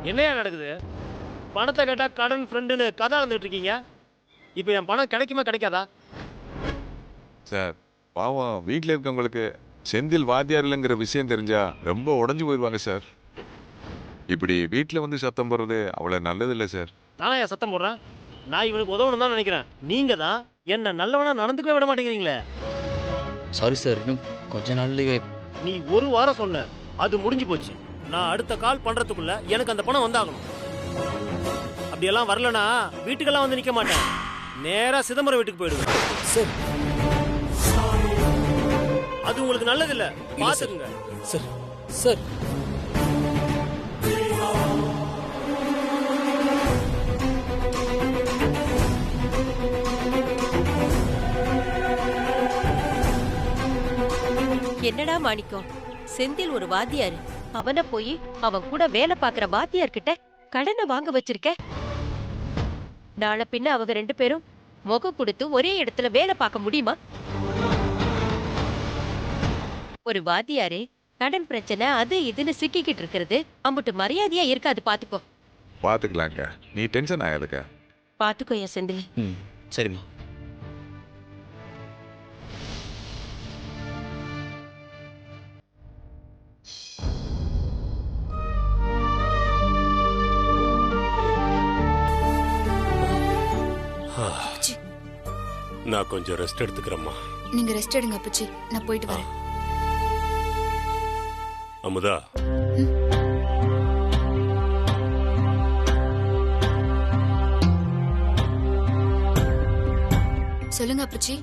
என்னையா நடக்குது? பணத்தை கேட்டா கடன் ஃப்ரெண்டுன்னு கதை வந்துட்டு இருக்கீங்க. இப்போ என் பணம் கிடைக்குமா கிடைக்காதா? சார் பாவம் வீட்டில் இருக்கவங்களுக்கு செந்தில் வாத்தியார் இல்லைங்கிற விஷயம் தெரிஞ்சா ரொம்ப உடஞ்சு போயிடுவாங்க சார். இப்படி வீட்டில் வந்து சத்தம் போடுறது அவ்வளோ நல்லது இல்லை சார். நானா சத்தம் போடுறேன்? நான் இவனுக்கு உதவணும் தான் நினைக்கிறேன். நீங்க தான் என்ன நல்லவனா நடந்துக்கவே விட மாட்டேங்கிறீங்களே. சாரி சார், இன்னும் கொஞ்ச நாள்லயே. நீ ஒரு வாரம் சொன்ன, அது முடிஞ்சு போச்சு. நான் அடுத்த கால் பண்றதுக்குள்ள எனக்கு அந்த பணம் வந்தாகணும். அப்படியெல்லாம் வரலனா வீட்டுக்கெல்லாம் வந்து நிக்க மாட்டேன். நேரா சிதம்பரம் வீட்டுக்கு போயிடுவேன். சார் அது உங்களுக்கு நல்லது இல்ல. பாத்துக்குங்க. சார் சார் என்னடா மாணிக்கம், செந்தில் ஒரு வாத்தியாரு. அவனை போய் அவன் கூட வேலை பாக்குற வாத்தியார் கிட்ட கடனை வாங்க வச்சிருக்க. நாளை பின்ன அவங்க 2 பேரும் முகம் கொடுத்து ஒரே இடத்துல வேலை பார்க்க முடியுமா? ஒரு வாத்தியாரு கடன் பிரச்சனை அது இதுன்னு சிக்கிக்கிட்டு இருக்கிறது அம்புட்டு மரியாதையா இருக்காது. பாத்துக்கோ. பார்த்துக்கலாங்க, நீ டென்ஷன் ஆகாதுக்க. பாத்துக்கோ என் செந்தில். ம் சரிம்மா. நான் கொஞ்சம் ரெஸ்ட் எடுத்துக்கிறேம்மா. நீங்க ரெஸ்ட் எடுங்க அப்பச்சி, நான் போயிட்டு வரேன். அமுதா, சொல்லுங்க அப்பச்சி.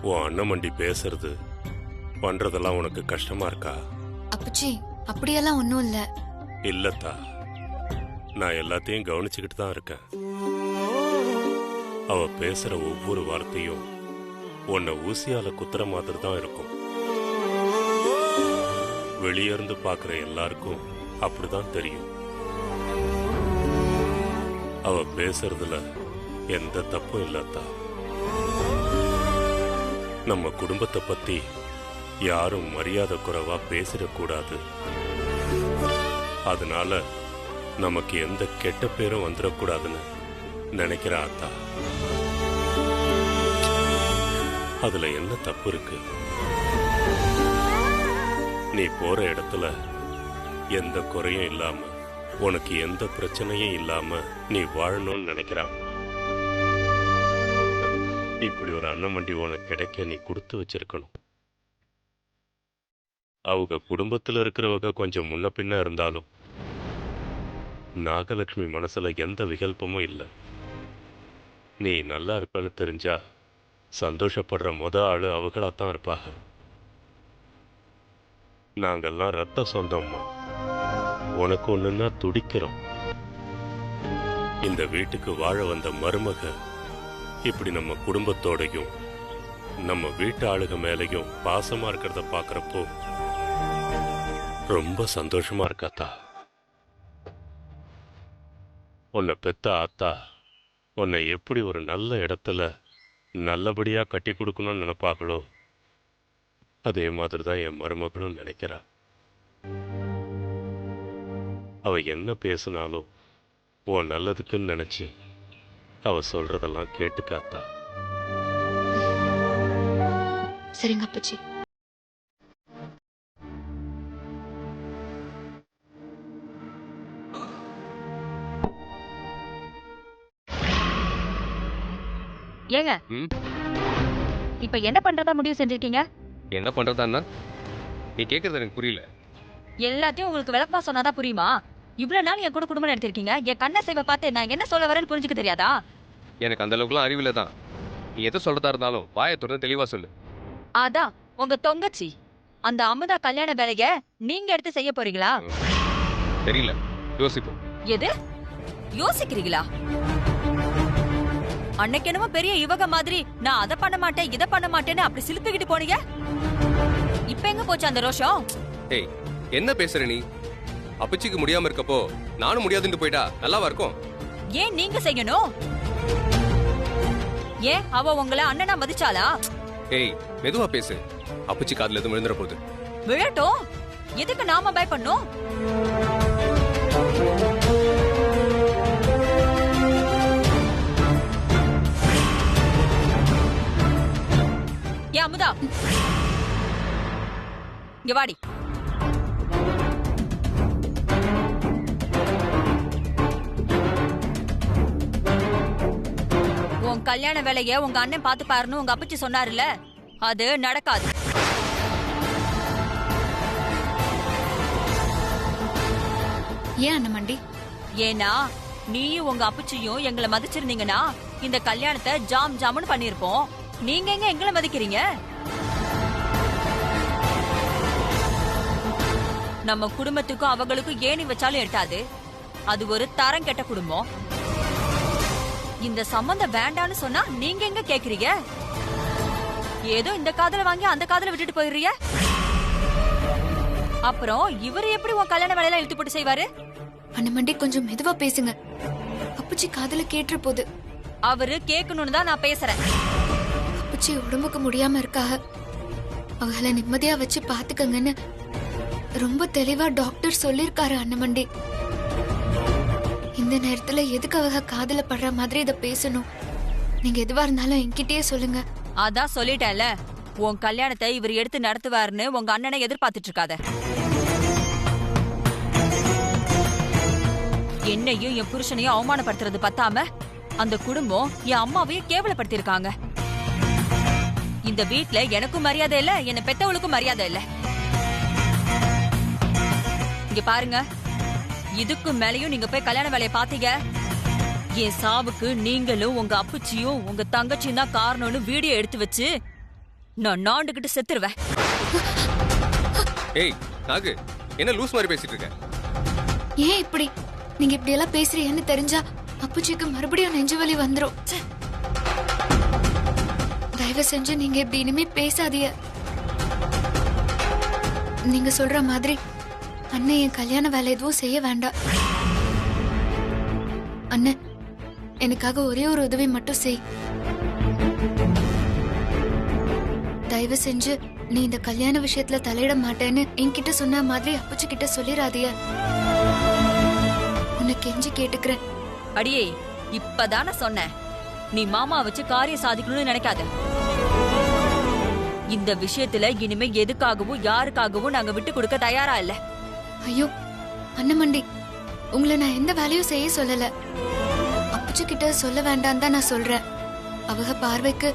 உன் அண்ணன் மண்டி பேசுறது பண்றதெல்லாம் உனக்கு கஷ்டமா இருக்கா? அப்பச்சி அப்படியெல்லாம் ஒன்றும் இல்லை. இல்லத்தா, நான் எல்லாத்தையும் கவனிச்சுக்கிட்டு தான் இருக்கேன். அவ பேசுற ஒவ்வொரு வார்த்தையும் உன்னை ஊசியால குத்துற மாதிரி தான் இருக்கும். வெளியிருந்து பாக்குற எல்லாருக்கும் அப்படிதான் தெரியும். அவ பேசுறதுல எந்த தப்பும் இல்லத்தா. நம்ம குடும்பத்தை பத்தி யாரும் மரியாதை குறைவா பேசிடக்கூடாது. அதனால நமக்கு எந்த கெட்ட பேரும் வந்துடக்கூடாதுன்னு நினைக்கிற ஆத்தா. அதுல என்ன தப்பு இருக்கு? நீ போற இடத்துல எந்த குறையும் இல்லாம, உனக்கு எந்த பிரச்சனையும் இல்லாம நீ வாழணும்னு நினைக்கிறான். இப்படி ஒரு அண்ணன் வண்டி உனக்கு கிடைக்க நீ கொடுத்து வச்சிருக்கணும். அவங்க குடும்பத்துல இருக்கிறவங்க கொஞ்சம் முன்ன பின்ன இருந்தாலும் நாகலட்சுமி மனசுல எந்த விகல்பமும் இல்லை. நீ நல்லா இருப்பன்னு தெரிஞ்சா சந்தோஷப்படுற ஆளு அவங்களாத்தான் இருப்பாங்க. நாங்கெல்லாம் ரத்த சொந்தம்மா. உனக்கு ஒண்ணுன்னா துடிக்கிறோம். இந்த வீட்டுக்கு வாழ வந்த மருமக இப்படி நம்ம குடும்பத்தோடையும் நம்ம வீட்டு ஆளுக மேலையும் பாசமா இருக்கிறத பாக்குறப்போ ரொம்ப சந்தோஷமா இருக்காத்தா. உன்னை பெத்த ஆத்தா உன்னை எப்படி ஒரு நல்ல இடத்துல நல்லபடியா கட்டி கொடுக்கணும்னு நினைப்பாங்களோ அதே மாதிரிதான் என் மருமகளும் நினைக்கிறா. அவ என்ன பேசினாலும் உன் நல்லதுக்குன்னு நினைச்சு அவ சொல்றதெல்லாம் கேட்டுக்காத்தா. சரிங்க அப்பச்சி. ஏங்க இப்ப என்ன பண்றதா முடிவு செஞ்சிருக்கீங்க? என்ன பண்றதான்னா நீ கேக்குறது எனக்கு புரியல. எல்லாத்தையும் உங்களுக்கு விளக்கமா சொன்னாதான் புரியுமா? இவ்வளவு நாள் என் கூட குடும்பம் நடத்திருக்கீங்க. என் கண்ண சேவை பார்த்து நான் என்ன சொல்ல வரேன்னு புரிஞ்சுக்க தெரியாதா? எனக்கு அந்த அளவுக்குலாம் அறிவில்லை தான். நீ எதை சொல்றதா இருந்தாலும் வாயை தொடர்ந்து தெளிவா சொல்லு. அதான் உங்க தொங்கச்சி அந்த அமுதா கல்யாண வேலைய நீங்க எடுத்து செய்ய போறீங்களா? தெரியல, யோசிப்போம். எது யோசிக்கிறீங்களா? அன்னைக்கு என்னமோ பெரிய இவக மாதிரி நான் அதை பண்ண மாட்டேன் இதை பண்ண மாட்டேன்னு அப்படி சிலுப்பிக்கிட்டு போனீங்க. இப்ப எங்க போச்சு அந்த ரோஷம்? ஏய், என்ன பேசுற நீ? அப்பச்சிக்கு முடியாம இருக்கப்போ நானும் முடியாதுன்னு போயிட்டா நல்லாவா இருக்கும்? ஏன் நீங்க செய்யணும்? ஏன் அவ உங்களை அண்ணனா மதிச்சாளா? ஏய், மெதுவா பேசு. அப்பச்சி காதுல எதுவும் விழுந்துற போகுது. விழட்டும். எதுக்கு நாம பயப்படணும்? இங்க வாடி. உன் கல்யாண வேலைய உங்க அண்ணன் பாத்து பாருன்னு உங்க அப்பச்சி சொன்னாருல்ல, அது நடக்காது. ஏன் அண்ணமண்டி? ஏன்னா நீயும் உங்க அப்பச்சியும் எங்களை மதிச்சிருந்தீங்கன்னா இந்த கல்யாணத்தை ஜாம் ஜாமுன்னு பண்ணிருப்போம். நீங்க எங்க எங்களை மதிக்கிறீங்க? நம்ம குடும்பத்துக்கும் அவங்களுக்கும் ஏணி வச்சாலும் எட்டாது. அது ஒரு தரம் கெட்ட குடும்பம். இந்த சம்பந்தம் வேண்டான்னு சொன்னா நீங்க எங்க கேக்குறீங்க? ஏதோ இந்த காதல வாங்கி அந்த காதல விட்டுட்டு போயிடுறீங்க. அப்புறம் இவரு எப்படி உன் கல்யாண வேலையெல்லாம் இழுத்து போட்டு செய்வாரு? அண்ணமண்டி கொஞ்சம் மெதுவா பேசுங்க. அப்பச்சி காதல கேட்டுற போது. அவரு கேட்கணும்னு தான் நான் பேசுறேன். அப்பச்சி உடம்புக்கு முடியாம இருக்காக, அவங்கள நிம்மதியா வச்சு பாத்துக்கங்கன்னு ரொம்ப தெளிவா டாக்டர் சொல்லிருக்காரு அண்ணமண்டி. இந்த நேரத்துல எதுக்கு அவங்க காதல படுற மாதிரி இத பேசணும்? நீங்க எதுவா இருந்தாலும் என்கிட்டயே சொல்லுங்க. அதான் சொல்லிட்டேன்ல, உன் கல்யாணத்தை இவர் எடுத்து நடத்துவாருன்னு உங்க அண்ணனை எதிர்பார்த்துட்டு இருக்காத. என்னையும் என் புருஷனையும் அவமானப்படுத்துறது பத்தாம அந்த குடும்பம் என் அம்மாவையும் கேவலப்படுத்திருக்காங்க. இந்த வீட்ல எனக்கும் மரியாதை இல்ல, என்ன பெத்தவளுக்கும் மரியாதை இல்ல. இங்க பாருங்க, இதுக்கு மேலயும் நீங்க போய் கல்யாண வேலையை பாத்தீங்க, என் சாவுக்கு நீங்களும் உங்க அப்பச்சியும் உங்க தங்கச்சியும் தான் காரணம்னு வீடியோ எடுத்து வச்சு நான் நாண்டுகிட்டு செத்துருவேன். ஏய் நாகு, என்ன லூஸ் மாதிரி பேசிட்டு இருக்க? ஏன் இப்படி நீங்க இப்படி எல்லாம் பேசுறீங்கன்னு தெரிஞ்சா அப்பச்சிக்கு மறுபடியும் நெஞ்சு வலி வந்துரும். தயவு செஞ்சு நீங்க இப்படி இனிமே பேசாதீங்க. நீங்க சொல்ற மாதிரி அண்ணன் என் கல்யாண வேலை எதுவும் செய்ய வேண்டாம். அண்ணன் எனக்காக ஒரே ஒரு உதவி மட்டும் செய். தயவு செஞ்சு நீ இந்த கல்யாண விஷயத்துல தலையிட மாட்டேன்னு என்கிட்ட சொன்ன மாதிரி அப்பச்சி கிட்ட சொல்லிடாதீய. உன்னை கெஞ்சி கேட்டுக்கிறேன். அடியே, இப்பதான சொன்னேன், நீ மாமா வச்சு காரியம் சாதிக்கணும்னு நினைக்காத. இந்த விஷயத்துல இனிமே எதுக்காகவும் யாருக்காகவும் நாங்க விட்டு கொடுக்க தயாரா இல்ல. ஐயோ அண்ணமண்டி, உங்களை நான் எந்த வேலையும் செய்ய சொல்லல. அப்பச்சி கிட்ட சொல்ல வேண்டாம் தான் நான் சொல்றேன். அவங்க பார்வைக்கு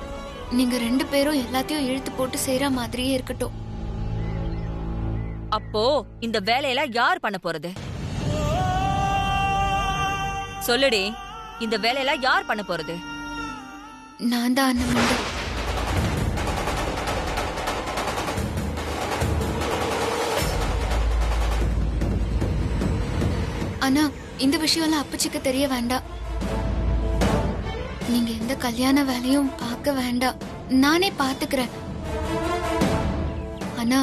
நீங்க ரெண்டு பேரும் எல்லாத்தையும் இழுத்து போட்டு செய்யற மாதிரியே இருக்கட்டும். அப்போ இந்த வேலையெல்லாம் யார் பண்ண போறது? சொல்லுடி, இந்த வேலையெல்லாம் யார் பண்ண போறது? நான் தான் அண்ணமண்டி. ஆனா இந்த விஷயம்லாம் அப்பச்சிக்கு தெரிய வேண்டாம். நீங்க எந்த கல்யாண வேலையும் பார்க்க வேண்டாம், நானே பாத்துக்கிறேன். ஆனா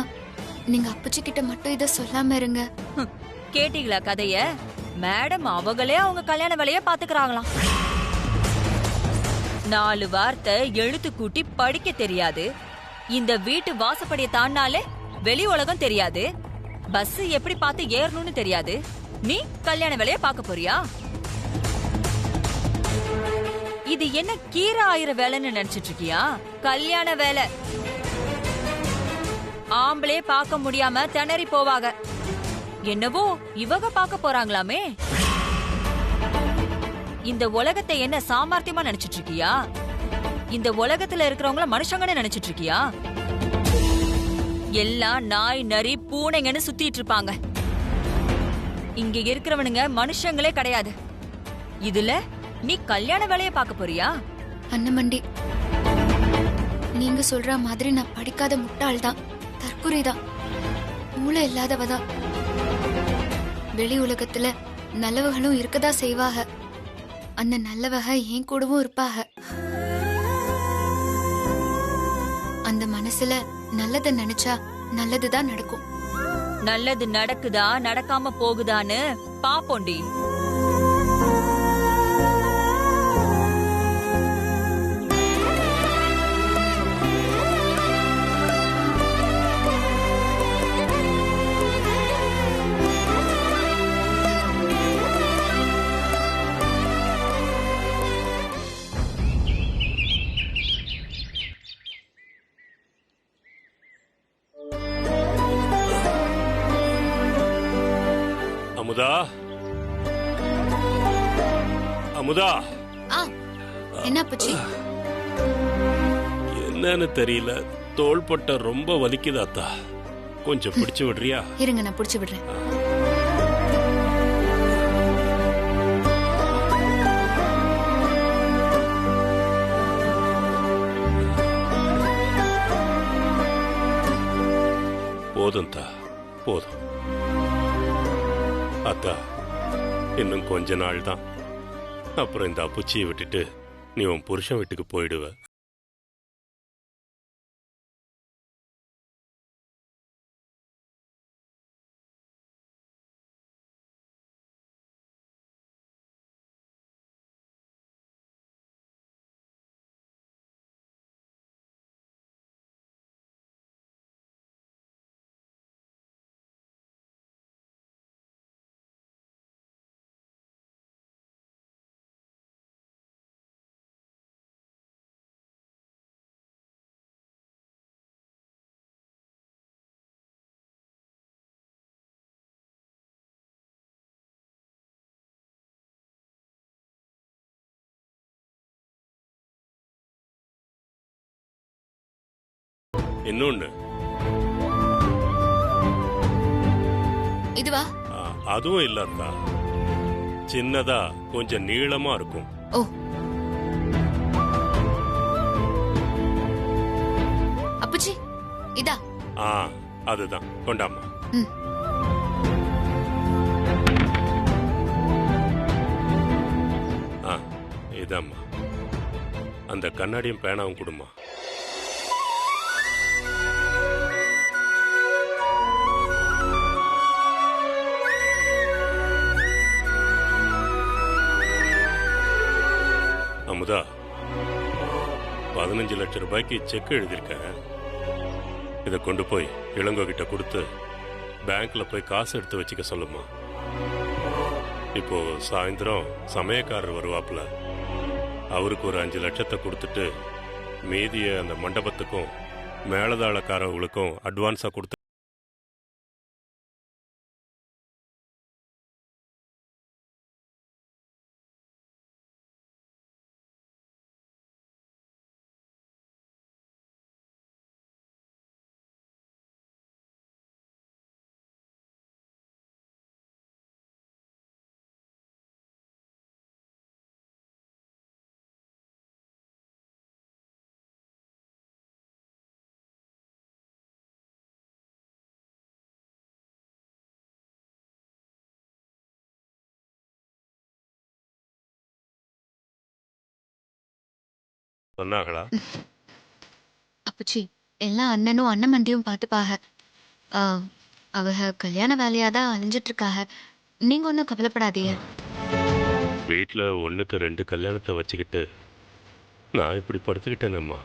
நீங்க அப்பச்சி கிட்ட மட்டும் இத சொல்லாம இருங்க. கேட்டீங்களா கதைய? மேடம் அவங்களே அவங்க கல்யாண வேலைய பாத்துக்கிறாங்களாம். 4 வார்த்தை எழுத்து கூட்டி படிக்க தெரியாது. இந்த வீட்டு வாசப்படியை தாண்டாலே வெளி உலகம் தெரியாது. பஸ் எப்படி பார்த்து ஏறணும்னு தெரியாது. நீ கல்யாண வேலைய பார்க்க போறியா? இது என்ன கீரை ஆயிர வேலைன்னு நினைச்சிட்டு இருக்கியா? கல்யாண வேலை. ஆம்பளே பார்க்க முடியாம திணறி போவாங்க. என்னவோ இவங்க பார்க்க போறாங்களாமே. இந்த உலகத்தை என்ன சாமர்த்தியமா நினைச்சிட்டு இருக்கியா? இந்த உலகத்துல இருக்கிறவங்கள மனுஷங்கன்னு நினைச்சிட்டு இருக்கியா? எல்லாம் நாய் நரி பூனைங்கன்னு சுத்திட்டு இருப்பாங்க. இங்க இருக்கிறவனுங்க மனுஷங்களே கிடையாது. இதுல நீ கல்யாண வேலைய பார்க்க போறியா? அண்ணமண்டி, நீங்க சொல்ற மாதிரி நான் படிக்காத முட்டாள் தான், தற்குறி தான், மூளை இல்லாதவ தான். வெளி உலகத்துல நல்லவகளும் இருக்கதா செய்வாக. அந்த நல்லவக என் கூடவும் இருப்பாக. அந்த மனசுல நல்லத நினைச்சா நல்லதுதான் நடக்கும். நல்லது நடக்குதா நடக்காம போகுதான்னு பாப்போண்டி. அமுதா அமுதா ஆ என்ன அப்பச்சி? என்னன்னு தெரியல, தோள்பட்டை ரொம்ப வலிக்குது அத்தா. கொஞ்சம் பிடிச்சு விடுறியா? இருங்க நான் புடிச்சு விடுறேன். போதும் தா, போதும். அத்தா, இன்னும் கொஞ்ச நாள் தான். அப்புறம் இந்த அப்புச்சியை விட்டுட்டு நீ உன் புருஷன் வீட்டுக்கு போயிடுவ. இன்னொன்னு, இதுவா? அதுவும் இல்ல அத்தா. சின்னதா கொஞ்சம் நீளமா இருக்கும். ஓ, அப்பச்சி இதா? அதுதான், கொண்டாமா. ம். இதாம்மா. அந்த கண்ணாடியும் பேனாவும் கொடுமா. அமுதா, 15 லட்சம் ரூபாய்க்கு செக் எழுதியிருக்கேன். இதை கொண்டு போய் இளங்கோ கிட்ட கொடுத்து பேங்க்ல போய் காசு எடுத்து வச்சுக்க சொல்லுமா. இப்போ சாயந்தரம் சமயக்காரர் வருவாப்புல. அவருக்கு ஒரு 5 லட்சத்தை கொடுத்துட்டு மீதியை அந்த மண்டபத்துக்கும் மேலதாளக்காரவங்களுக்கும் அட்வான்ஸா கொடுத்து சொன்னாங்களா? அப்பச்சி எல்லாம் அண்ணனும் அண்ணன் மண்டியும் பார்த்துப்பாக. அவ கல்யாண வேலையா தான் அலைஞ்சிட்டு இருக்காக. நீங்க ஒன்றும் கவலைப்படாதீங்க. வீட்டில் 1க்கு 2 கல்யாணத்தை வச்சுக்கிட்டு நான் இப்படி படுத்துக்கிட்டேனம்மா.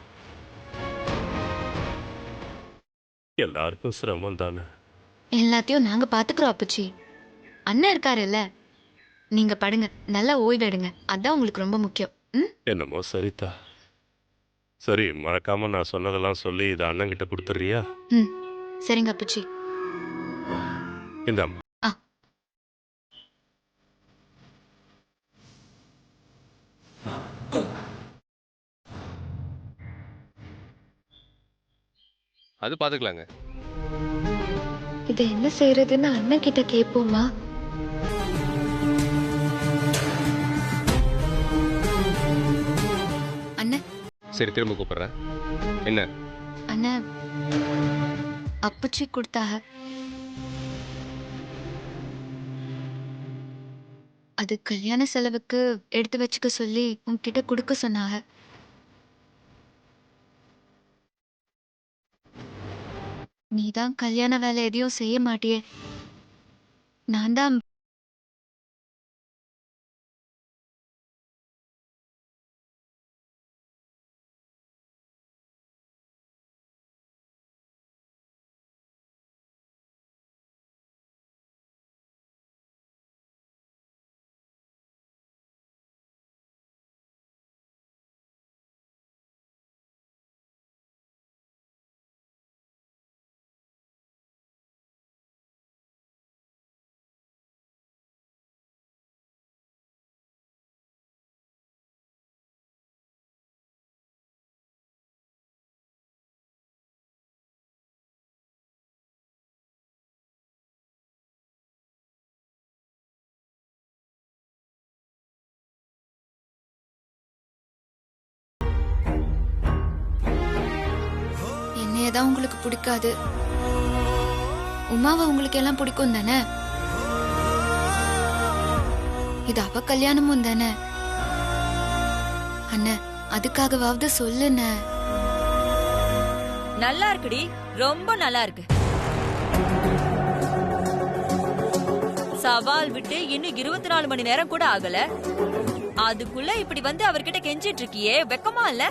எல்லாருக்கும் சிரமம் தானே. எல்லாத்தையும் நாங்க பாத்துக்கிறோம் அப்பச்சி. அண்ணன் இருக்காருல்ல, நீங்க படுங்க, நல்லா ஓய்வெடுங்க. அதான் உங்களுக்கு ரொம்ப முக்கியம். ம். என்னமோ சரிதா. சரி, மறக்காம நான் சொன்னதெல்லாம் சொல்லி இதை அண்ணன்கிட்ட கொடுத்துட்றியா? ம். சரிங்க அப்பச்சி. இந்தாம்மா. ஆ. அது பாத்துக்கலாங்க. இதை என்ன செய்யறதுன்னு அண்ணன் கிட்ட கேட்போமா? அண்ணன். சரி, திரும்ப கூப்பிடுறேன். என்ன? அண்ணன் அப்பச்சி கொடுத்தாக. அது கல்யாண செலவுக்கு எடுத்து வச்சுக்க சொல்லி உன்கிட்ட கொடுக்க சொன்னாங்க. நீதான் கல்யாண வேலை எதையும் செய்ய மாட்டியே. நான் தான் என்னைய தான் உங்களுக்கு பிடிக்காது. உமாவை உங்களுக்கு எல்லாம் பிடிக்கும் தானே? இது அவ கல்யாணமும் தானே அண்ணே, அதுக்காகவாவது சொல்லுண்ண. நல்லா இருக்குடி, ரொம்ப நல்லா இருக்கு. சவால் விட்டு இன்னும் 24 மணி நேரம் கூட ஆகல, அதுக்குள்ள இப்படி வந்து அவர்கிட்ட கெஞ்சிட்டு இருக்கியே, வெக்கமா இல்ல?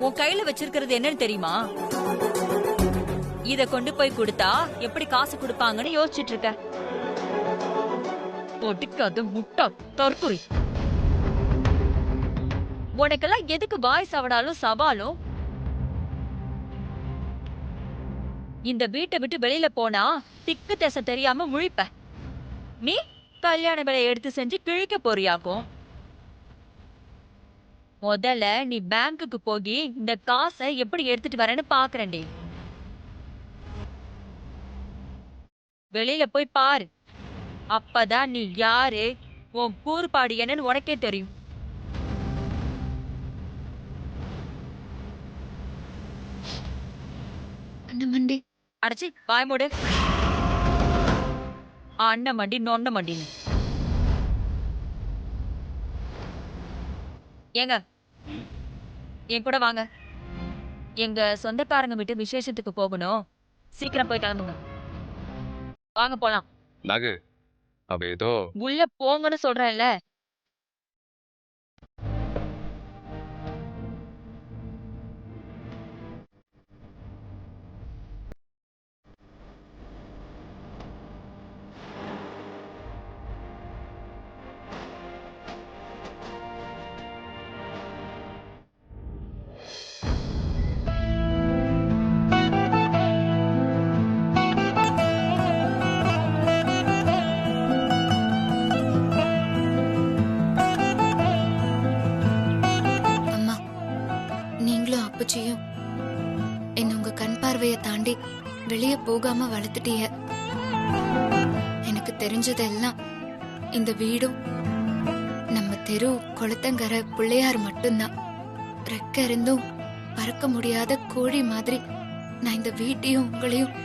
உன் கையில வச்சிருக்கிறது என்னன்னு தெரியுமா? இத கொண்டு போய் கொடுத்தா எப்படி காசு கொடுப்பாங்கன்னு யோசிச்சுட்டு இருக்க. ஒட்டுக்காது முட்டா தற்குறி. உனக்கெல்லாம் எதுக்கு வாய் சவடாலும் சவாலும்? இந்த வீட்டை விட்டு வெளியில போனா திக்கு திசை தெரியாம முழிப்ப. நீ கல்யாண வேலையை எடுத்து செஞ்சு கிழிக்க போறியாக்கும். முதல்ல நீ பேங்குக்கு போய் இந்த காசை எப்படி எடுத்துட்டு வரேன்னு பாக்குறேன்டி. வெளியில போய் பாரு, அப்பதான் நீ யாரு, உன் கூறுபாடு என்னன்னு உனக்கே தெரியும். அண்ணமண்டி, அடைச்சி வாய் மூடு. அண்ணன் மண்டி நொண்ண மண்டின்னு. ஏங்க, என் கூட வாங்க. எங்க சொந்தக்காரங்க வீட்டு விசேஷத்துக்கு போகணும். சீக்கிரம் போய் கிளம்புங்க. வாங்க போலாம். நாகு, அவ ஏதோ உள்ள போங்கன்னு சொல்றேன்ல. அம்மா, நீங்களும் அப்பச்சியும் என்ன உங்க கண் பார்வையை தாண்டி வெளியே போகாம வளர்த்துட்டீங்க. எனக்கு தெரிஞ்சதெல்லாம் இந்த வீடும் நம்ம தெரு குளத்தங்கரை பிள்ளையார் மட்டும்தான். ரெக்க இருந்தும் பறக்க முடியாத கோழி மாதிரி நான் இந்த வீட்டையும் உங்களையும்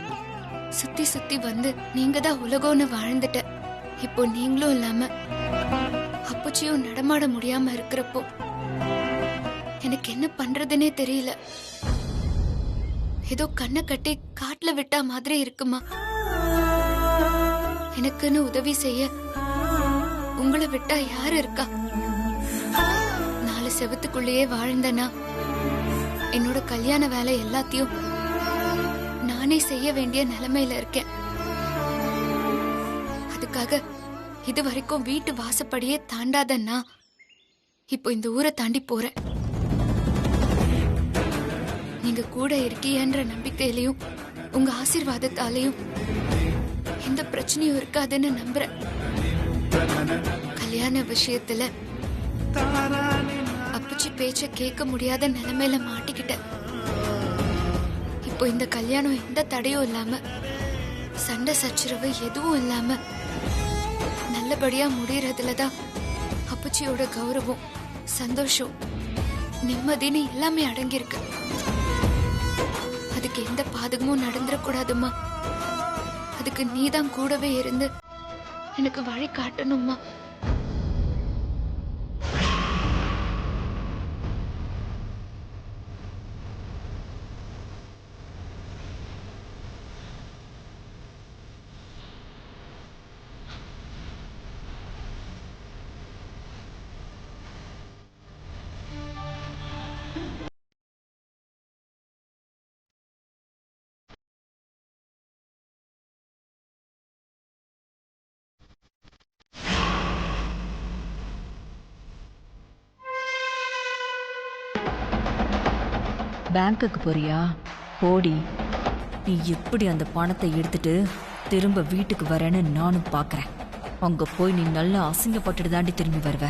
சுத்தி சுத்தி வந்து நீங்க தான் உலகம்னு வாழ்ந்துட்டேன். இப்போ நீங்களும் இல்லாம அப்பச்சியும் நடமாட முடியாம இருக்கிறப்போ எனக்கு என்ன பண்றதுன்னே தெரியல. ஏதோ கண்ணை கட்டி காட்டுல விட்டா மாதிரி இருக்குமா. எனக்குன்னு உதவி செய்ய உங்களை விட்டா யாரு இருக்கா? 4 செவத்துக்குள்ளேயே வாழ்ந்தனா என்னோட கல்யாண வேலை எல்லாத்தையும் நானே செய்ய வேண்டிய நிலைமையில இருக்கேன். அதுக்காக இது வரைக்கும் வீட்டு வாசப்படியே தாண்டாதன்னா இப்போ இந்த ஊரை தாண்டி போறேன். நீங்க கூட இருக்கீங்கன்ற நம்பிக்கையிலையும் உங்க ஆசீர்வாதத்தாலையும் எந்த பிரச்சனையும் இருக்காதுன்னு நம்புறேன். கல்யாண விஷயத்துல அப்பச்சி பேச்ச கேட்க முடியாத நிலைமையில மாட்டிக்கிட்டேன். இப்போ இந்த கல்யாணம் எந்த தடையும் இல்லாம, சண்டை சச்சரவு எதுவும் இல்லாம நல்லபடியா முடியறதுலதான் அப்பச்சியோட கௌரவம், சந்தோஷம், நிம்மதின்னு எல்லாமே அடங்கியிருக்கு. அதுக்கு எந்த பாதகமும் நடந்துடக்கூடாதுமா. அதுக்கு நீதான் கூடவே இருந்து எனக்கு வழி காட்டணுமா. பேங்க்குக்கு போறியா? போடி. நீ எப்படி அந்த பணத்தை எடுத்துட்டு திரும்ப வீட்டுக்கு வரேன்னு நானும் பாக்குறேன். அங்க போய் நீ நல்லா அசிங்கப்பட்டுட்டு தாண்டி திரும்பி வருவ.